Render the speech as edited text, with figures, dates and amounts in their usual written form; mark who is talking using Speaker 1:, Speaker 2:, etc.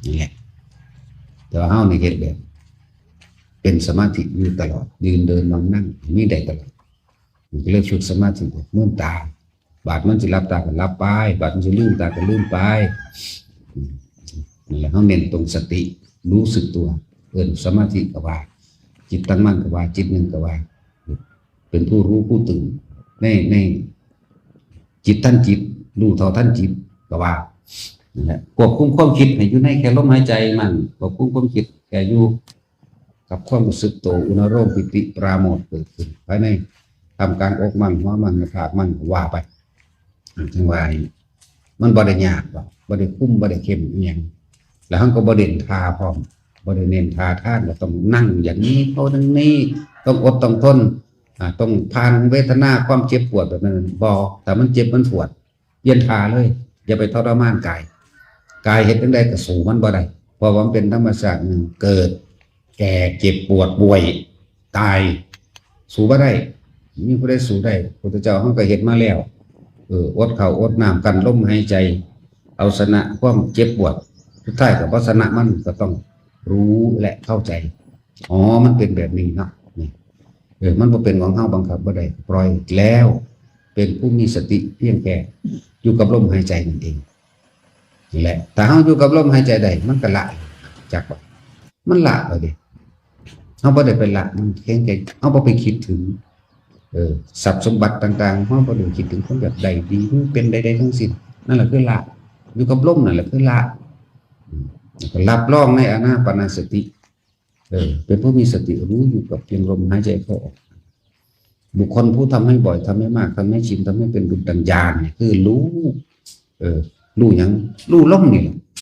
Speaker 1: นี่แหละแต่ว่าเฮาในเฮ็ดแบบเป็นสมาธิอยู่ตลอดยืนเดินนอนนั่งมีได้ตลอดมันก็เรียกฝึกสมาธิมื่นตาบาดมันจะรับตาก็รับไปบาดมันจะลืมตาก็ลืมไปนี่แหละเฮาเน้นตรงสติรู้สึกตัวสมาธิก็ว่าจิตตั้งมั่นก็ว่าจิตหนึ่งก็ว่าเป็นผู้รู้ผู้ตื่นในจิตท่านจิตรู้เท่าท่านจิตก็ว่านั่นแหละควบคุมความคิดให้อยู่ในแค่ลมหายใจมันควบคุมความคิดแค่อยู่กับความรู้สึกตัวอุณโรมปิติปราโมทย์เกิดขึ้นภายในทำการอกมันหัวมันผากมันว่าไปจังว่ามันบ่ได้ยากบ่ได้คุ้มบ่ได้เข้มอหย่างแล้วมันก็บ่เด่นทาพร้อมบ่ได้เน้นทาท่านก็ต้องนั่งอย่างนี้เท่านี้ต้องอดต้องทนต้องผ่านเวทนาความเจ็บปวดแบบนั้นบ่แต่มันเจ็บมันปวดเย็นทาเลยอย่าไปทรมานกายเฮ็ดจังได๋ก็สู้มันบ่ได้เพราะว่ามันเป็นธรรมชาติหนึ่งเกิดแก่เจ็บปวดป่วยตายสู้บ่ได้มีผู้ใดสู้ได้พระพุทธเจ้าเฮาก็เฮ็ดมาแล้วอดข้าวอดน้ำกันลมหายใจเอาชนะความเจ็บปวดสุดท้ายก็บ่ชนะมันก็ต้องรู้และเข้าใจอ๋อมันเป็นแบบนี้เนาะนี่มันบ่เป็นของเฮาบังคับบ่ได้ปล่อยแล้วเป็นผู้มีสติเพียงแค่อยู่กับลมหายใจนั่นเองนี่แหละถ้าเฮาอยู่กับลมหายใจได้มันก็ละจักว่ามันละเอาดิเฮาบ่ได้ไปละมันแค่เฮาบ่ไปคิดถึงทรัพย์สมบัติต่างๆเฮาบ่ได้คิดถึงคนแบบใดดีเป็นใดๆทั้งสิ้นนั่นแหละคือละอยู่กับลมนั่นแหละคือละก็รับรองในอานาปานสติเป็นผู้มีสติรู้อยู่กับเพียงลมหายใจเข้าออกบุคคลผู้ทำให้บ่อยทำให้มากทำให้ชินทำให้เป็นดุจดังญาณเนี่ยคือรู้รู้หยังรู้ลมนี่แหละ